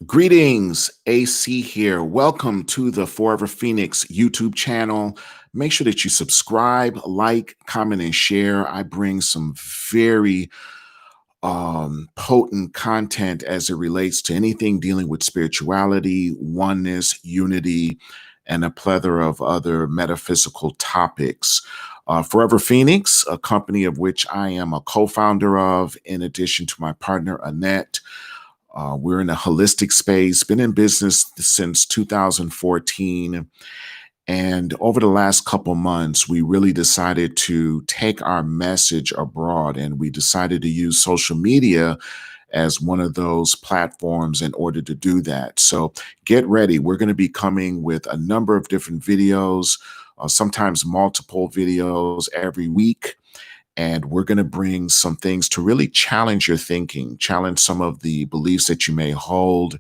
Greetings, AC here. Welcome to the Forever Phoenix YouTube channel. Make sure that you subscribe, like, comment, and share. I bring some very potent content as it relates to anything dealing with spirituality, oneness, unity, and a plethora of other metaphysical topics. Forever Phoenix, a company of which I am a co-founder of, in addition to my partner, Annette. We're in a holistic space, been in business since 2014. And over the last couple months, we really decided to take our message abroad, and we decided to use social media as one of those platforms in order to do that. So get ready. We're going to be coming with a number of different videos, sometimes multiple videos every week. And we're going to bring some things to really challenge your thinking, challenge some of the beliefs that you may hold.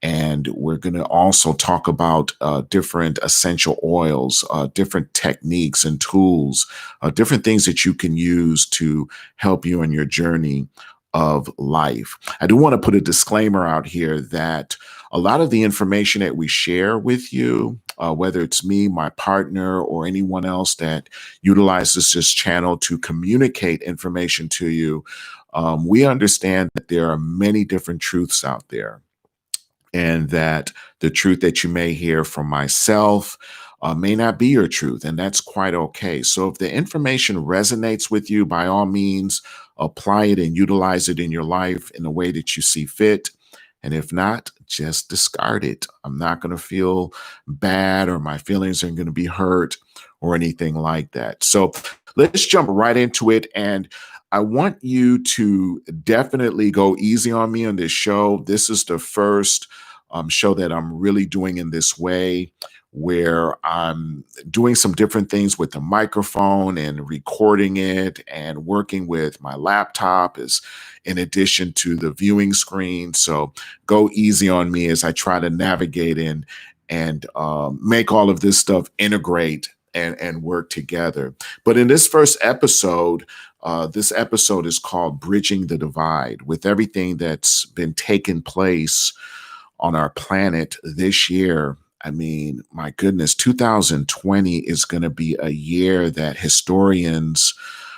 And we're going to also talk about different essential oils, different techniques and tools, different things that you can use to help you in your journey of life. I do want to put a disclaimer out here that a lot of the information that we share with you, whether it's me, my partner, or anyone else that utilizes this channel to communicate information to you, we understand that there are many different truths out there, and that the truth that you may hear from myself may not be your truth, and that's quite okay. So if the information resonates with you, by all means, apply it and utilize it in your life in a way that you see fit. And if not, just discard it. I'm not going to feel bad, or my feelings aren't going to be hurt or anything like that. So let's jump right into it. And I want you to definitely go easy on me on this show. This is the first show that I'm really doing in this way, where I'm doing some different things with the microphone and recording it and working with my laptop is in addition to the viewing screen. So go easy on me as I try to navigate and make all of this stuff integrate and work together. But in this episode is called Bridging the Divide. With everything that's been taking place on our planet this year, I mean, my goodness, 2020 is going to be a year that historians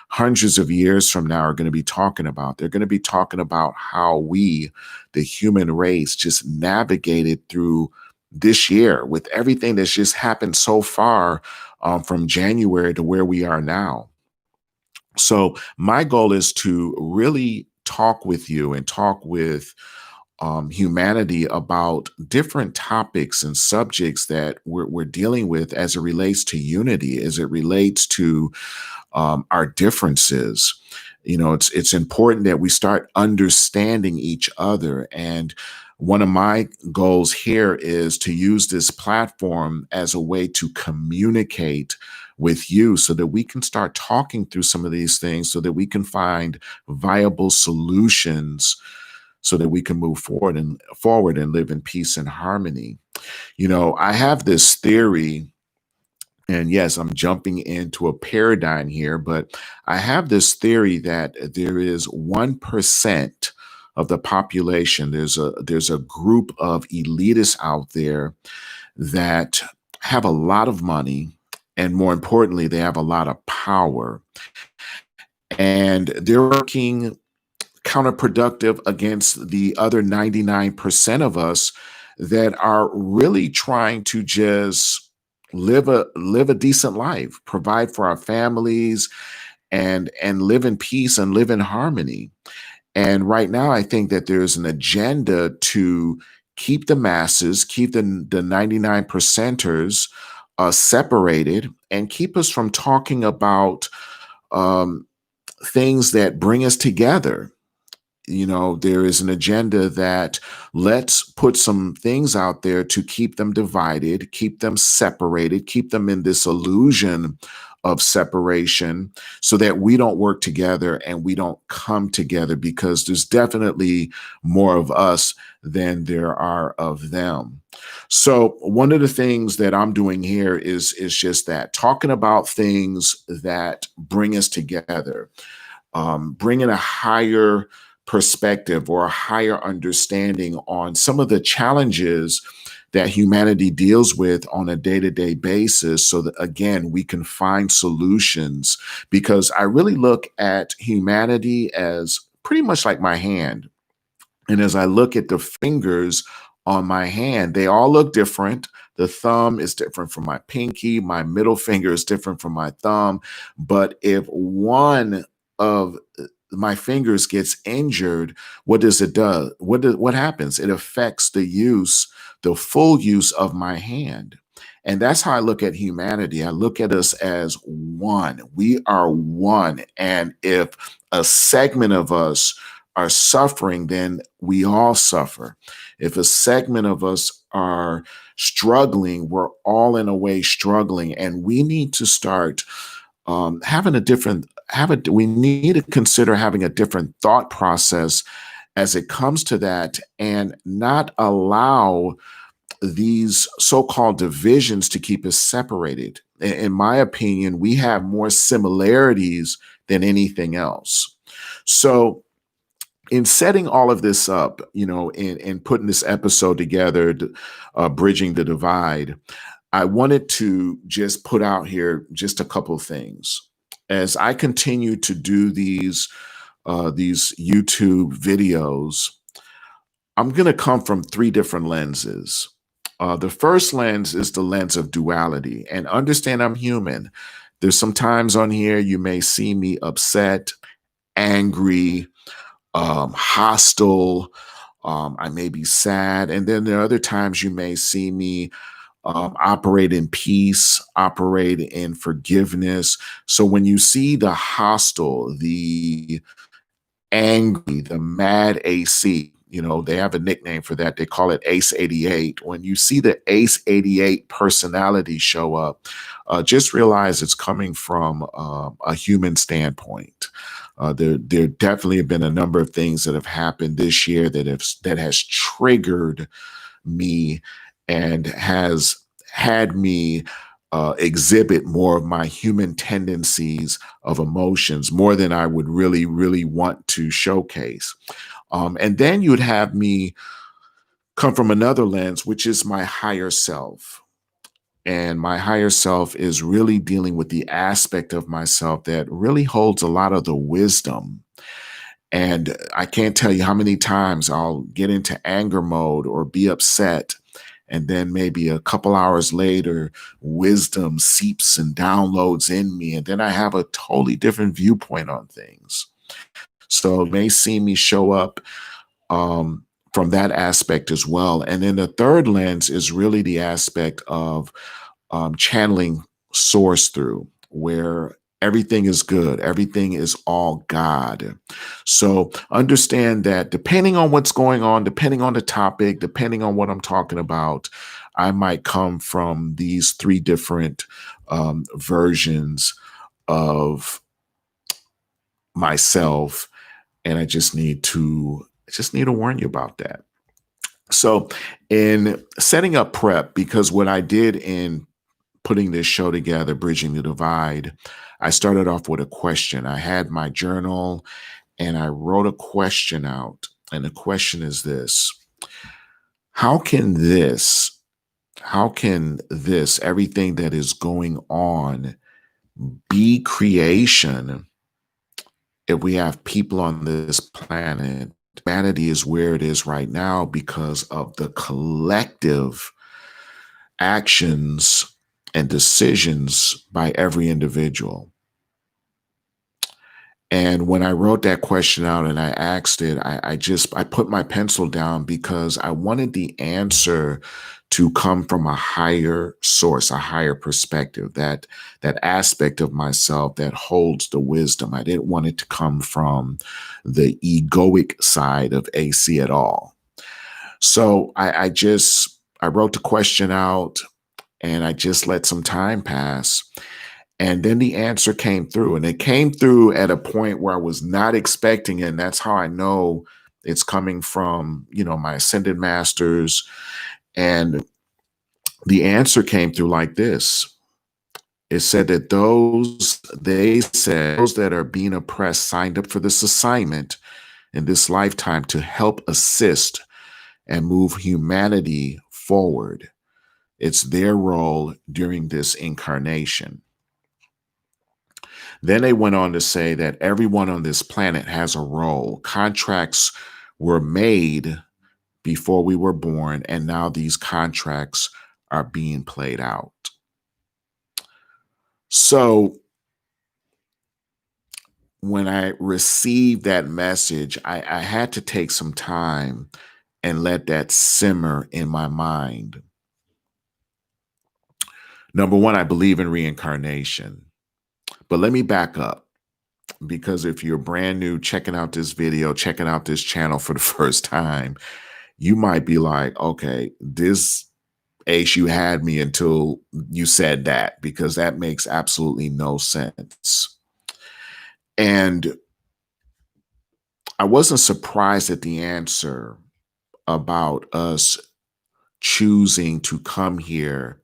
hundreds of years from now are going to be talking about. They're going to be talking about how we, the human race, just navigated through this year with everything that's just happened so far, from January to where we are now. So my goal is to really talk with you and talk with humanity about different topics and subjects that we're dealing with as it relates to unity, as it relates to our differences. You know, it's important that we start understanding each other. And one of my goals here is to use this platform as a way to communicate with you so that we can start talking through some of these things, so that we can find viable solutions, so that we can move forward and live in peace and harmony. You know, I have this theory, and yes, I'm jumping into a paradigm here, but I have this theory that there is 1% of the population. There's a group of elitists out there that have a lot of money, and more importantly, they have a lot of power, and they're working counterproductive against the other 99% of us that are really trying to just live a decent life, provide for our families, and live in peace and live in harmony. And right now, I think that there's an agenda to keep the masses, keep the 99 percenters separated, and keep us from talking about um, things that bring us together. You know, there is an agenda that let's put some things out there to keep them divided, keep them separated, keep them in this illusion of separation, so that we don't work together and we don't come together, because there's definitely more of us than there are of them. So one of the things that I'm doing here is just that, talking about things that bring us together, bringing a higher perspective or a higher understanding on some of the challenges that humanity deals with on a day-to-day basis, so that again we can find solutions. Because I really look at humanity as pretty much like my hand, and as I look at the fingers on my hand, they all look different. The thumb is different from my pinky. My middle finger is different from my thumb. But if one of my fingers gets injured, what does it do? What happens? It affects the full use of my hand. And that's how I look at humanity. I look at us as one. We are one. And if a segment of us are suffering, then we all suffer. If a segment of us are struggling, we're all in a way struggling, and we need to start having a different have a we need to consider having a different thought process as it comes to that, and not allow these so-called divisions to keep us separated. In my opinion, we have more similarities than anything else. So in setting all of this up, and putting this episode together, bridging the divide, I wanted to just put out here just a couple of things. As I continue to do these YouTube videos, I'm going to come from three different lenses. The first lens is the lens of duality, and understand I'm human. There's some times on here you may see me upset, angry, hostile. I may be sad. And then there are other times you may see me operate in peace, operate in forgiveness. So when you see the hostile, the angry, the mad AC, they have a nickname for that. They call it Ace 88. When you see the Ace 88 personality show up, just realize it's coming from a human standpoint. There definitely have been a number of things that have happened this year that has triggered me and has had me exhibit more of my human tendencies of emotions, more than I would really, really want to showcase. And then you'd have me come from another lens, which is my higher self. And my higher self is really dealing with the aspect of myself that really holds a lot of the wisdom. And I can't tell you how many times I'll get into anger mode or be upset. And then maybe a couple hours later, wisdom seeps and downloads in me. And then I have a totally different viewpoint on things. So it may see me show up um, from that aspect as well. And then the third lens is really the aspect of channeling source through, where everything is good, everything is all God. So understand that depending on what's going on, depending on the topic, depending on what I'm talking about, I might come from these three different versions of myself, and I just need to warn you about that. So in setting up prep, because what I did in putting this show together, Bridging the Divide, I started off with a question. I had my journal and I wrote a question out. And the question is this: How can everything that is going on, be creation if we have people on this planet? Humanity is where it is right now because of the collective actions and decisions by every individual. And when I wrote that question out and I asked it, I put my pencil down because I wanted the answer to come from a higher source, a higher perspective, that aspect of myself that holds the wisdom. I didn't want it to come from the egoic side of AC at all. So I wrote the question out and I just let some time pass. And then the answer came through, and it came through at a point where I was not expecting it. And that's how I know it's coming from, my ascended masters. And the answer came through like this. It said that those that are being oppressed signed up for this assignment, in this lifetime to help assist and move humanity forward. It's their role during this incarnation. Then they went on to say that everyone on this planet has a role. Contracts were made before we were born, and now these contracts are being played out. So when I received that message, I had to take some time and let that simmer in my mind. Number one, I believe in reincarnation. But let me back up, because if you're brand new checking out this video, checking out this channel for the first time, you might be like, okay, this Ace, you had me until you said that, because that makes absolutely no sense. And I wasn't surprised at the answer about us choosing to come here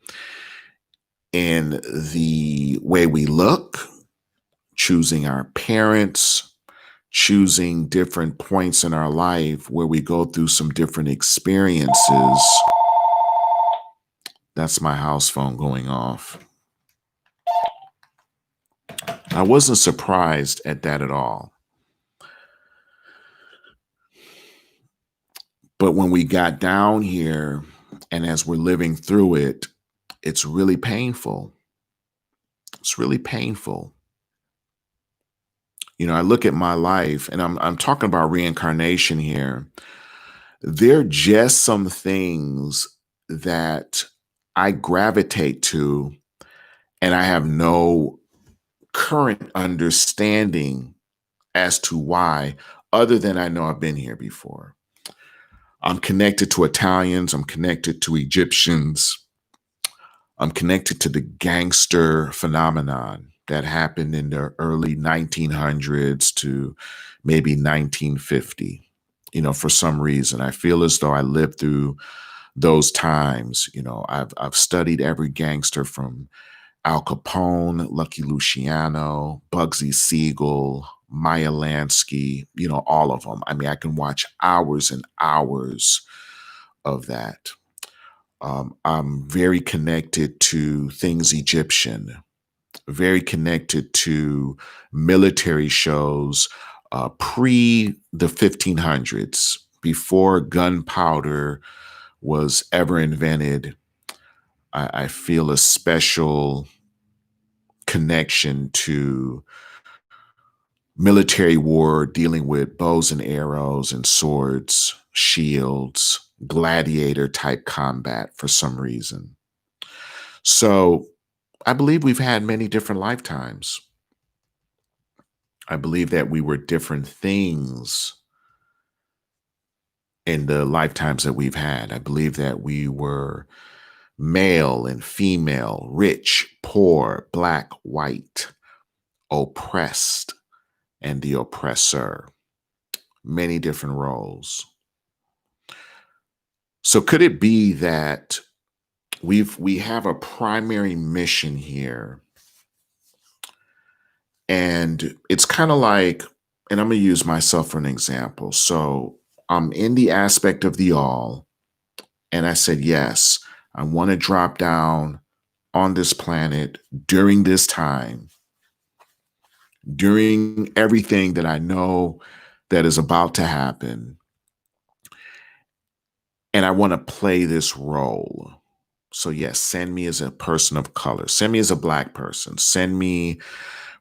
in the way we look, choosing our parents, choosing different points in our life where we go through some different experiences. That's my house phone going off. I wasn't surprised at that at all. But when we got down here and as we're living through it, it's really painful. It's really painful. You know, I look at my life, and I'm talking about reincarnation here. There are just some things that I gravitate to, and I have no current understanding as to why, other than I know I've been here before. I'm connected to Italians. I'm connected to Egyptians. I'm connected to the gangster phenomenon that happened in the early 1900s to maybe 1950. You know, for some reason, I feel as though I lived through those times. You know, I've studied every gangster from Al Capone, Lucky Luciano, Bugsy Siegel, Maya Lansky, you know, all of them. I mean, I can watch hours and hours of that. I'm very connected to things Egyptian, very connected to military shows pre the 1500s, before gunpowder was ever invented. I feel a special connection to military war, dealing with bows and arrows and swords, shields, gladiator type combat for some reason. So I believe we've had many different lifetimes. I believe that we were different things in the lifetimes that we've had. I believe that we were male and female, rich, poor, black, white, oppressed, and the oppressor. Many different roles. So could it be that we have a primary mission here, and it's kind of like, and I'm going to use myself for an example. So I'm in the aspect of the all, and I said, yes, I want to drop down on this planet during this time, during everything that I know that is about to happen. And I want to play this role. So, yes, send me as a person of color, send me as a Black person, send me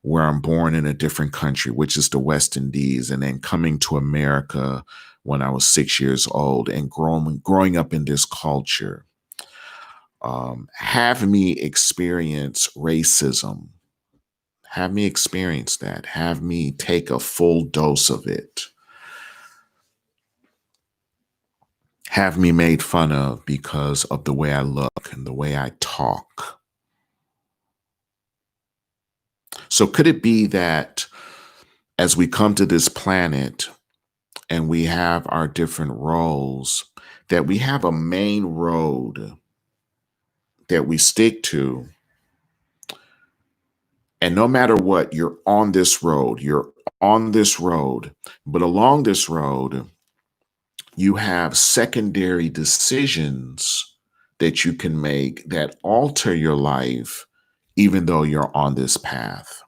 where I'm born in a different country, which is the West Indies, and then coming to America when I was 6 years old and growing up in this culture. Have me experience racism. Have me experience that. Have me take a full dose of it. Have me made fun of because of the way I look and the way I talk. So could it be that as we come to this planet and we have our different roles, that we have a main road that we stick to, and no matter what, you're on this road, you're on this road, but along this road, you have secondary decisions that you can make that alter your life, even though you're on this path.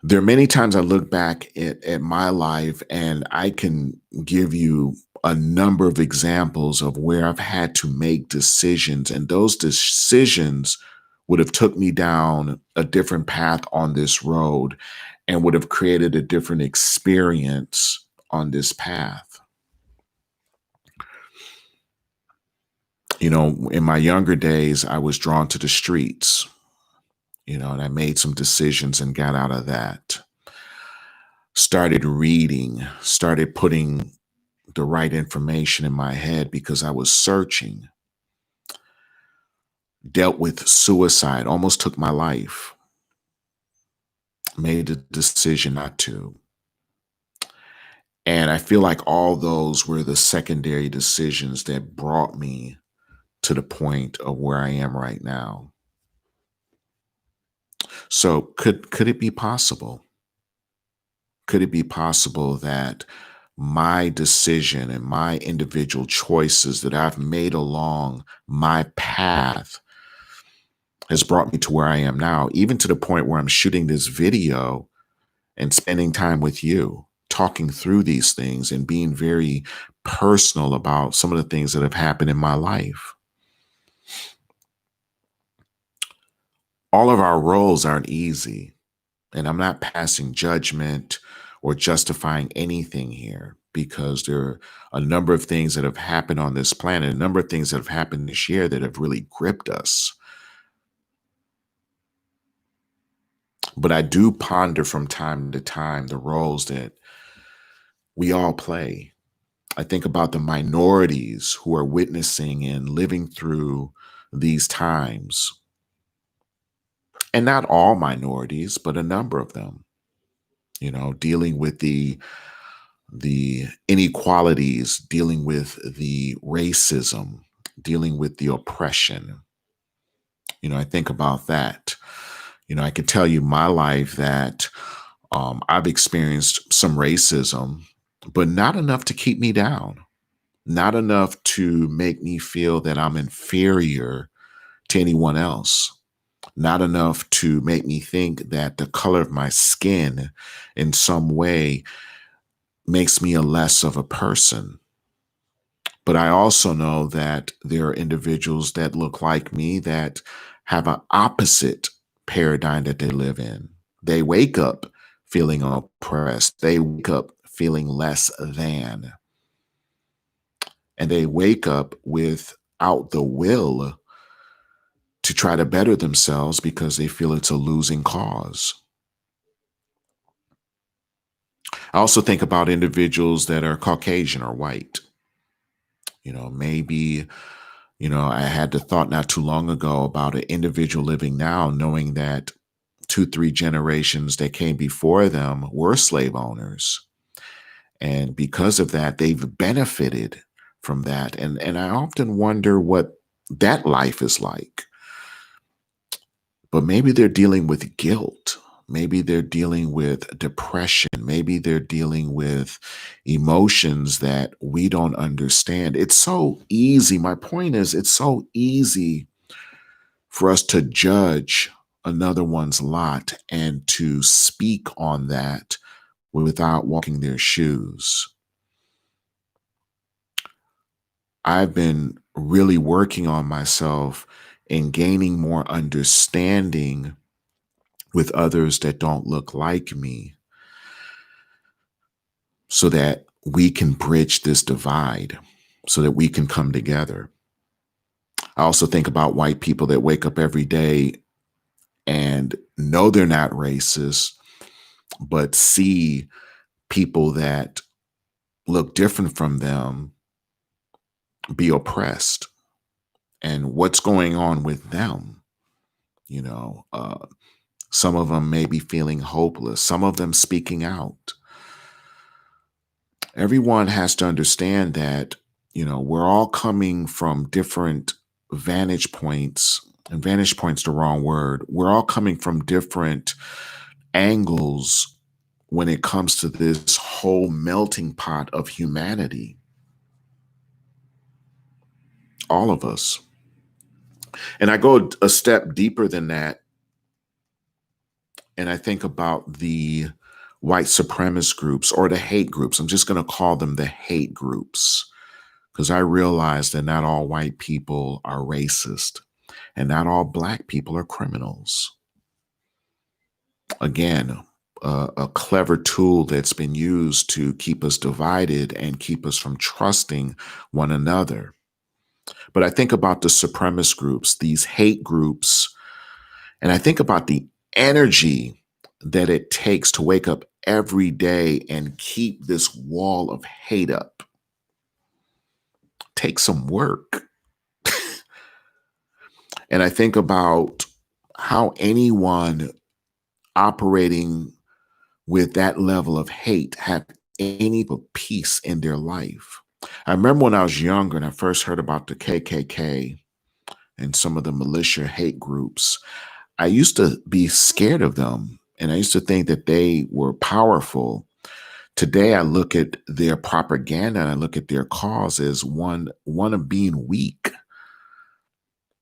There are many times I look back at my life and I can give you a number of examples of where I've had to make decisions, and those decisions would have took me down a different path on this road and would have created a different experience on this path. In my younger days, I was drawn to the streets, and I made some decisions and got out of that. Started reading, started putting the right information in my head because I was searching, dealt with suicide, almost took my life, made a decision not to. And I feel like all those were the secondary decisions that brought me to the point of where I am right now. So could it be possible? Could it be possible that my decision and my individual choices that I've made along my path has brought me to where I am now, even to the point where I'm shooting this video and spending time with you, talking through these things and being very personal about some of the things that have happened in my life? All of our roles aren't easy, and I'm not passing judgment or justifying anything here, because there are a number of things that have happened on this planet, a number of things that have happened this year that have really gripped us. But I do ponder from time to time the roles that we all play. I think about the minorities who are witnessing and living through these times, and not all minorities, but a number of them, dealing with the inequalities, dealing with the racism, dealing with the oppression. I think about that. I could tell you my life that I've experienced some racism, but not enough to keep me down, not enough to make me feel that I'm inferior to anyone else, not enough to make me think that the color of my skin in some way makes me a less of a person. But I also know that there are individuals that look like me that have an opposite paradigm that they live in. They wake up feeling oppressed. They wake up feeling less than. And they wake up without the will to try to better themselves because they feel it's a losing cause. I also think about individuals that are Caucasian or white. Maybe, I had the thought not too long ago about an individual living now, knowing that two, three generations that came before them were slave owners. And because of that, they've benefited from that. And I often wonder what that life is like. But maybe they're dealing with guilt. Maybe they're dealing with depression. Maybe they're dealing with emotions that we don't understand. It's so easy. My point is, it's so easy for us to judge another one's lot and to speak on that without walking their shoes. I've been really working on myself and gaining more understanding with others that don't look like me so that we can bridge this divide, so that we can come together. I also think about white people that wake up every day and know they're not racist, but see people that look different from them be oppressed, and what's going on with them. You know, uh, some of them may be feeling hopeless, some of them speaking out. Everyone has to understand that, we're all coming from different vantage points, and vantage point's the wrong word. We're all coming from different angles when it comes to this whole melting pot of humanity, all of us. And I go a step deeper than that, and I think about the white supremacist groups or the hate groups. I'm just going to call them the hate groups because I realize that not all white people are racist and not all black people are criminals. Again, a clever tool that's been used to keep us divided and keep us from trusting one another. But I think about the supremacist groups, these hate groups, and I think about the energy that it takes to wake up every day and keep this wall of hate up. Take some work. And I think about how anyone operating with that level of hate have any peace in their life. I remember when I was younger and I first heard about the KKK and some of the militia hate groups, I used to be scared of them and I used to think that they were powerful. Today I look at their propaganda and I look at their cause as one of being weak,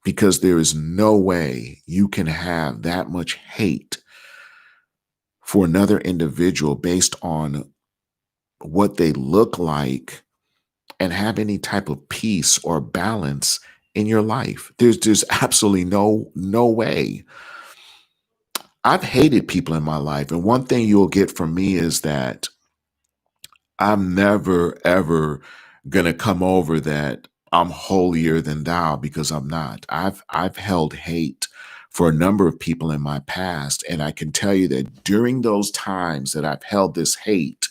because there is no way you can have that much hate for another individual based on what they look like and have any type of peace or balance in your life. There's absolutely no way. I've hated people in my life, and one thing you'll get from me is that I'm never ever gonna come over that I'm holier than thou, because I'm not. I've held hate for a number of people in my past, and I can tell you that during those times that I've held this hate,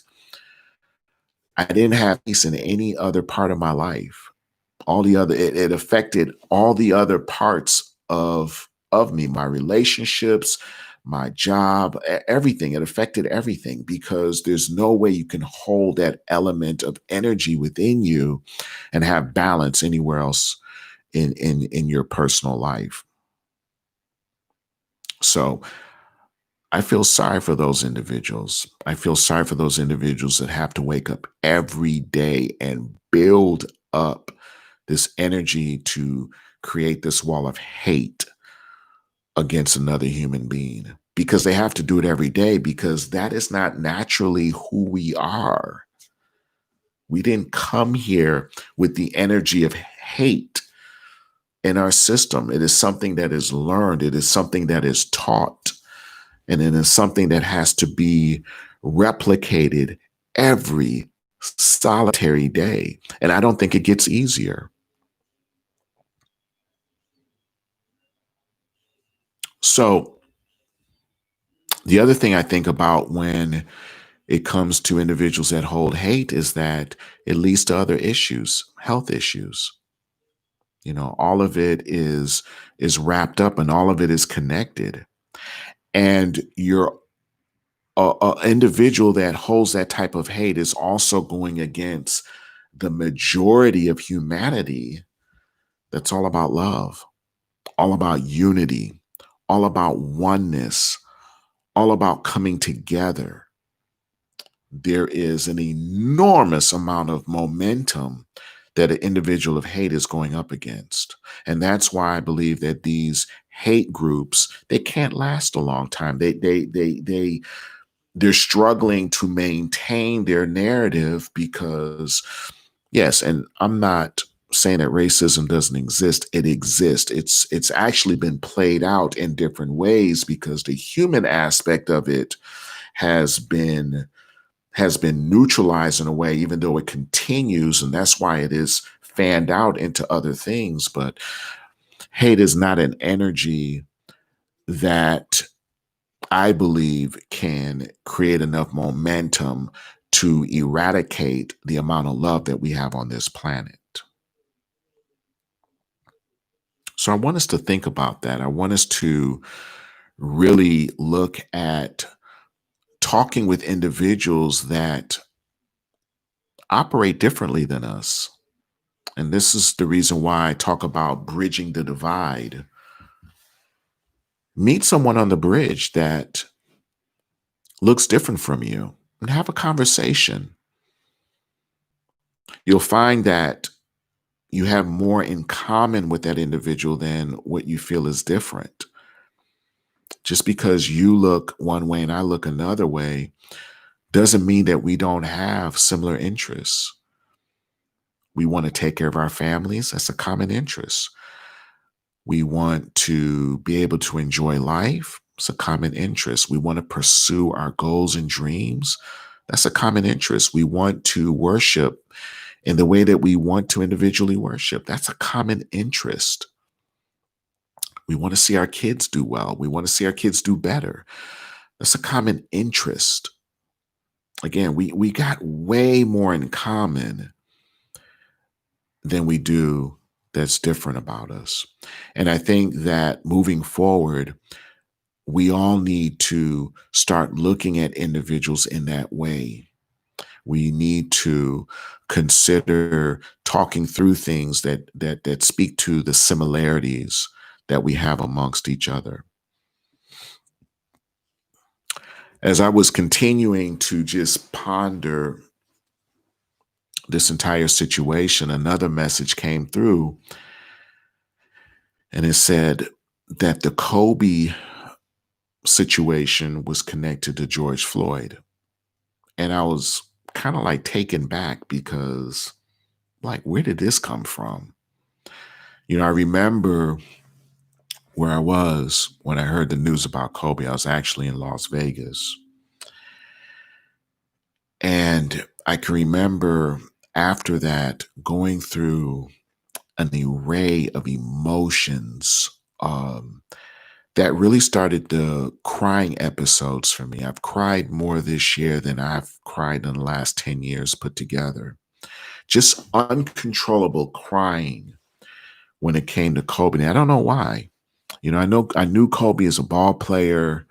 I didn't have peace in any other part of my life. All the other it affected all the other parts of me, my relationships, my job, everything. It affected everything, because there's no way you can hold that element of energy within you and have balance anywhere else in your personal life. So I feel sorry for those individuals. I feel sorry for those individuals that have to wake up every day and build up this energy to create this wall of hate against another human being, because they have to do it every day, because that is not naturally who we are. We didn't come here with the energy of hate in our system. It is something that is learned, it is something that is taught, and it is something that has to be replicated every solitary day. And I don't think it gets easier. So, the other thing I think about when it comes to individuals that hold hate is that it leads to other issues, health issues. All of it is wrapped up and all of it is connected. And you're a individual that holds that type of hate is also going against the majority of humanity that's all about love, all about unity, all about oneness, all about coming together. There is an enormous amount of momentum that an individual of hate is going up against. And that's why I believe that these hate groups, they can't last a long time. They're struggling to maintain their narrative because, yes, and I'm not saying that racism doesn't exist. It exists. It's actually been played out in different ways, because the human aspect of it has been neutralized in a way, even though it continues, and that's why it is fanned out into other things. But hate is not an energy that I believe can create enough momentum to eradicate the amount of love that we have on this planet. So I want us to think about that. I want us to really look at talking with individuals that operate differently than us. And this is the reason why I talk about bridging the divide. Meet someone on the bridge that looks different from you, and have a conversation. You'll find that you have more in common with that individual than what you feel is different. Just because you look one way and I look another way doesn't mean that we don't have similar interests. We want to take care of our families. That's a common interest. We want to be able to enjoy life. It's a common interest. We want to pursue our goals and dreams. That's a common interest. We want to worship in the way that we want to individually worship. That's a common interest. We want to see our kids do well. We want to see our kids do better. That's a common interest. Again, we got way more in common than we do that's different about us. And I think that moving forward, we all need to start looking at individuals in that way. We need to consider talking through things that speak to the similarities that we have amongst each other. As I was continuing to just ponder this entire situation, another message came through and it said that the Kobe situation was connected to George Floyd. And I was kind of like taken back because, like, where did this come from? I remember where I was when I heard the news about Kobe. I was actually in Las Vegas. And I can remember after that going through an array of emotions that really started the crying episodes for me. I've cried more this year than I've cried in the last 10 years put together. Just uncontrollable crying when it came to Kobe. And I don't know why. I knew Kobe as a ball player.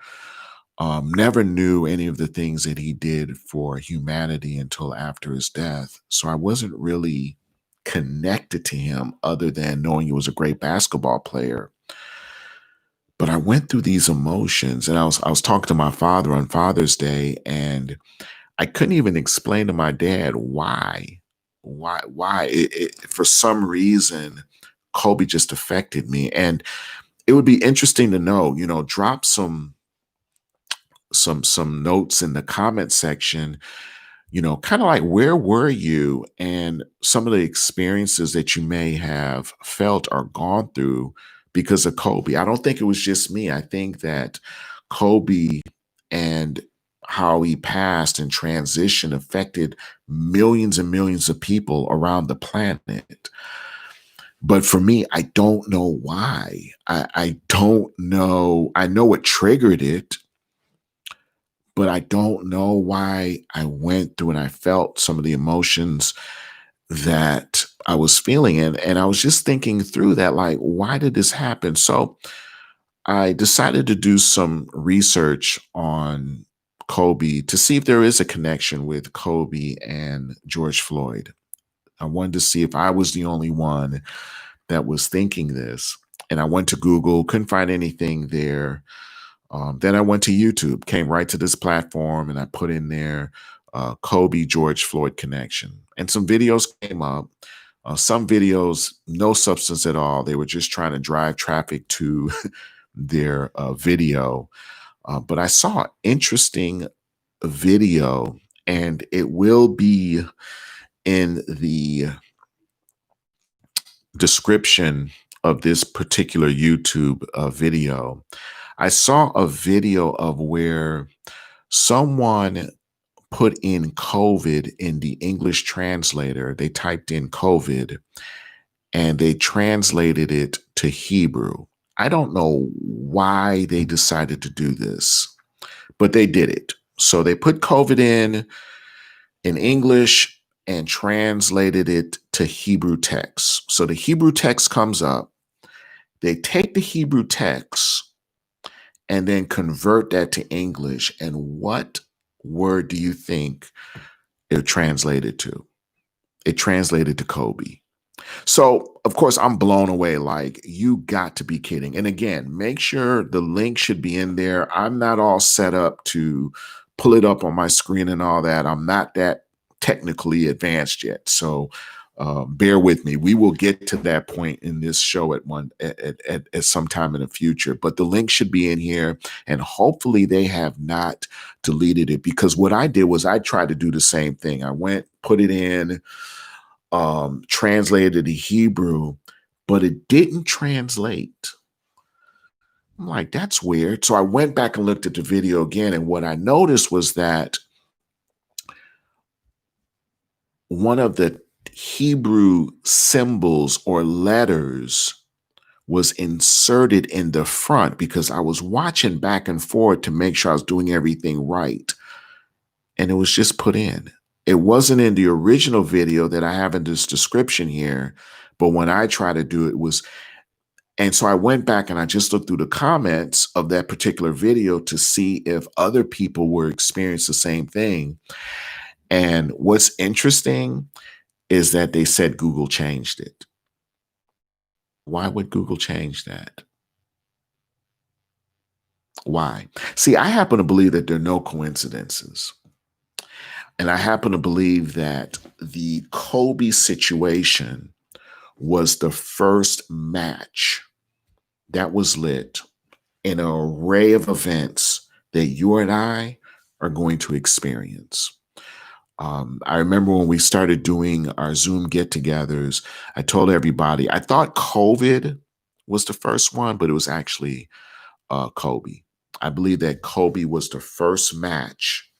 Never knew any of the things that he did for humanity until after his death. So I wasn't really connected to him other than knowing he was a great basketball player. But I went through these emotions and I was talking to my father on Father's Day and I couldn't even explain to my dad why. Why for some reason Kobe just affected me. And it would be interesting to know, drop some notes in the comment section, kind of like where were you and some of the experiences that you may have felt or gone through because of Kobe. I don't think it was just me. I think that Kobe and how he passed and transition affected millions and millions of people around the planet. But for me, I don't know why. I don't know. I know what triggered it, but I don't know why I went through and I felt some of the emotions that I was feeling. And I was just thinking through that, like, why did this happen? So I decided to do some research on Kobe to see if there is a connection with Kobe and George Floyd. I wanted to see if I was the only one that was thinking this. And I went to Google, couldn't find anything there. Then I went to YouTube, came right to this platform, and I put in there Kobe George Floyd connection. And some videos came up. Some videos, no substance at all. They were just trying to drive traffic to their video. But I saw an interesting video, and it will be in the description of this particular YouTube video. I saw a video of where someone put in COVID in the English translator. They typed in COVID and they translated it to Hebrew. I don't know why they decided to do this, but they did it. So they put COVID in English and translated it to Hebrew text. So the Hebrew text comes up. They take the Hebrew text and then convert that to English. And what word do you think it translated to? It translated to Kobe. So, of course, I'm blown away. Like, you got to be kidding. And again, make sure the link should be in there. I'm not all set up to pull it up on my screen and all that. I'm not that technically advanced yet. So bear with me. We will get to that point in this show at some time in the future. But the link should be in here, and hopefully they have not deleted it, because what I did was I tried to do the same thing. I went, put it in, translated to Hebrew, but it didn't translate. I'm like, that's weird. So I went back and looked at the video again, and what I noticed was that one of the Hebrew symbols or letters was inserted in the front, because I was watching back and forth to make sure I was doing everything right. And it was just put in. It wasn't in the original video that I have in this description here, but when I tried to do it was, and so I went back and I just looked through the comments of that particular video to see if other people were experiencing the same thing. And what's interesting is that they said Google changed it. Why would Google change that? Why? See, I happen to believe that there are no coincidences. And I happen to believe that the Kobe situation was the first match that was lit in an array of events that you and I are going to experience. I remember when we started doing our Zoom get togethers, I told everybody, I thought COVID was the first one, but it was actually Kobe. I believe that Kobe was the first match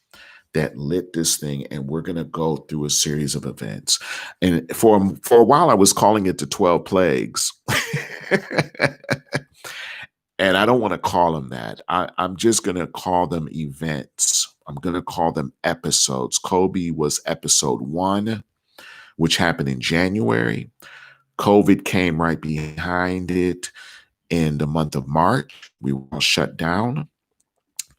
that lit this thing, and we're going to go through a series of events. And for a while, I was calling it the 12 plagues. And I don't want to call them that. I'm just going to call them events. I'm going to call them episodes. Kobe was episode 1, which happened in January. COVID came right behind it in the month of March. We were all shut down.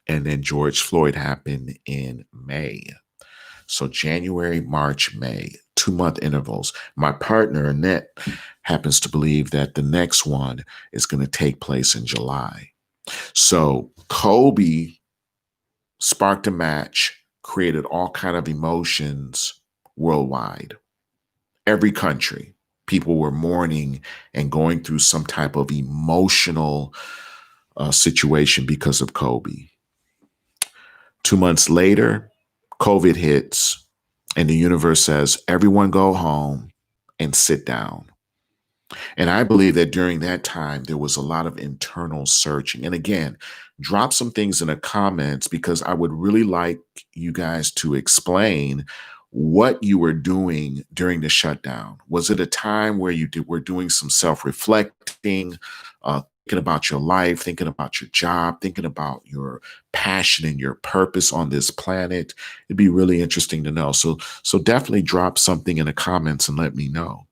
And then George Floyd happened in May. So January, March, May, 2-month intervals. My partner, Annette, happens to believe that the next one is going to take place in July. So Kobe sparked a match, created all kind of emotions worldwide. Every country, people were mourning and going through some type of emotional situation because of Kobe. 2 months later, COVID hits, and the universe says, everyone go home and sit down. And I believe that during that time, there was a lot of internal searching. And again, drop some things in the comments, because I would really like you guys to explain what you were doing during the shutdown. Was it a time where you were doing some self-reflecting, thinking about your life, thinking about your job, thinking about your passion and your purpose on this planet? It'd be really interesting to know. So definitely drop something in the comments and let me know.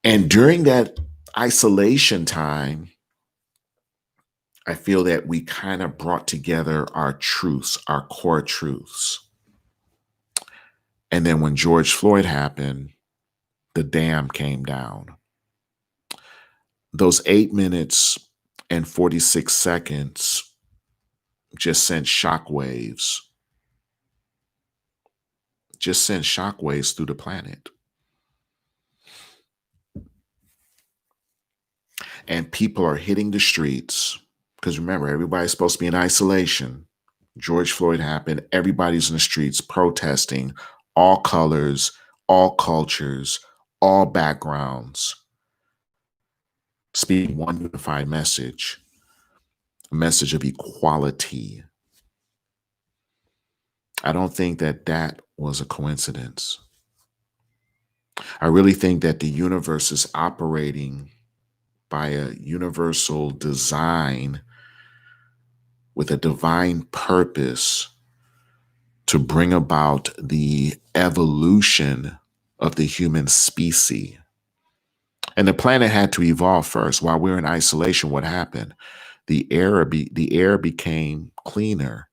And during that isolation time, I feel that we kind of brought together our truths, our core truths. And then when George Floyd happened, the dam came down. Those 8 minutes and 46 seconds just sent shockwaves through the planet. And people are hitting the streets, because remember, everybody's supposed to be in isolation. George Floyd happened. Everybody's in the streets protesting, all colors, all cultures, all backgrounds, speaking one unified message, a message of equality. I don't think that that was a coincidence. I really think that the universe is operating by a universal design with a divine purpose to bring about the evolution of the human species. And the planet had to evolve first. While we were in isolation, what happened? The air became cleaner.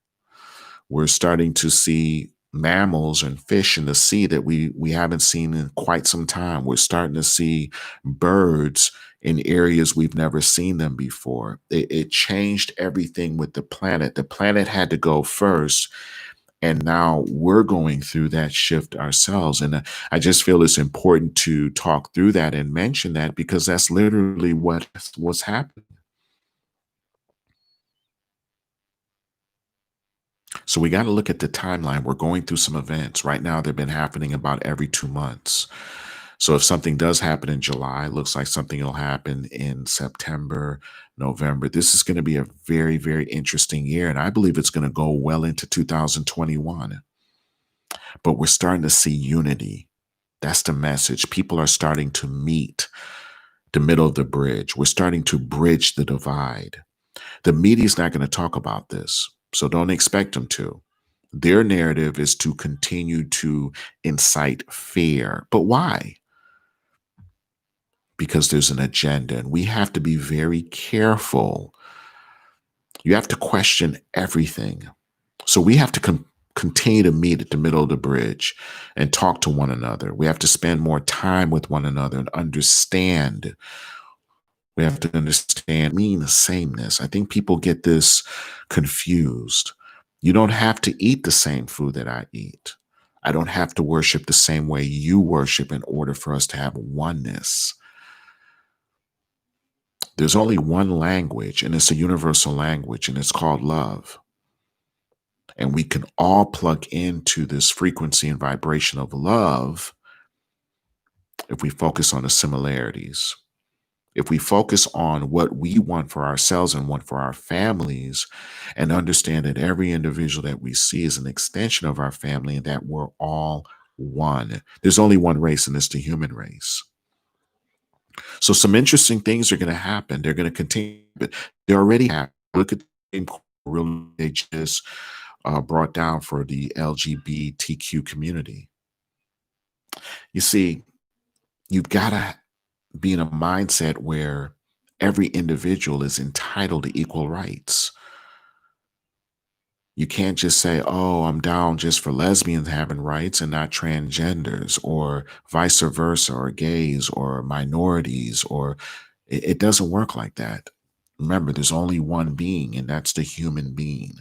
We're starting to see mammals and fish in the sea that we haven't seen in quite some time. We're starting to see birds in areas we've never seen them before. It changed everything with the planet. The planet had to go first, and now we're going through that shift ourselves. And I just feel it's important to talk through that and mention that because that's literally what's happening. So we got to look at the timeline. We're going through some events right now. They've been happening about every 2 months. So if something does happen in July, looks like something will happen in September, November. This is going to be a very, very interesting year. And I believe it's going to go well into 2021. But we're starting to see unity. That's the message. People are starting to meet the middle of the bridge. We're starting to bridge the divide. The media's not going to talk about this, so don't expect them to. Their narrative is to continue to incite fear. But why? Because there's an agenda, and we have to be very careful. You have to question everything. So we have to continue to meet at the middle of the bridge and talk to one another. We have to spend more time with one another and understand. We have to understand mean the sameness. I think people get this confused. You don't have to eat the same food that I eat. I don't have to worship the same way you worship in order for us to have oneness. There's only one language, and it's a universal language, and it's called love. And we can all plug into this frequency and vibration of love if we focus on the similarities. If we focus on what we want for ourselves and want for our families, and understand that every individual that we see is an extension of our family and that we're all one. There's only one race, and it's the human race. So some interesting things are going to happen. They're going to continue, but they already happen. Look at the really they just brought down for the LGBTQ community. You see, you've got to be in a mindset where every individual is entitled to equal rights. You can't just say, oh, I'm down just for lesbians having rights and not transgenders, or vice versa, or gays, or minorities, or it doesn't work like that. Remember, there's only one being, and that's the human being.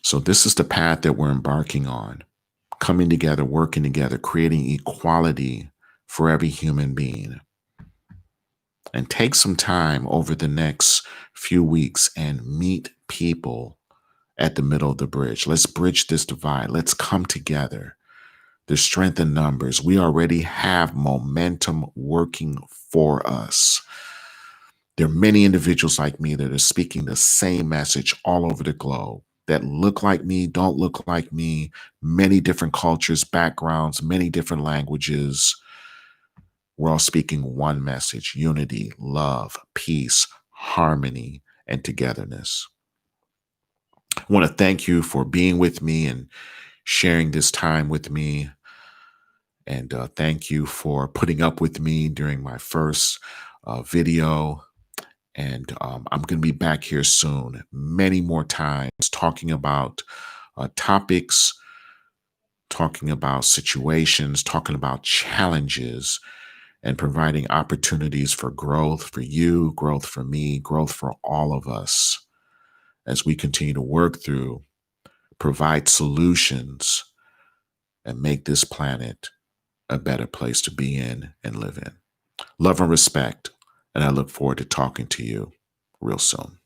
So, this is the path that we're embarking on, coming together, working together, creating equality for every human being. And take some time over the next few weeks and meet people at the middle of the bridge. Let's bridge this divide. Let's come together. There's strength in numbers. We already have momentum working for us. There are many individuals like me that are speaking the same message all over the globe, that look like me, don't look like me, many different cultures, backgrounds, many different languages. We're all speaking one message: unity, love, peace, harmony, and togetherness. I want to thank you for being with me and sharing this time with me. And thank you for putting up with me during my first video. And I'm going to be back here soon, many more times, talking about topics, talking about situations, talking about challenges, and providing opportunities for growth for you, growth for me, growth for all of us as we continue to work through, provide solutions, and make this planet a better place to be in and live in. Love and respect. And I look forward to talking to you real soon.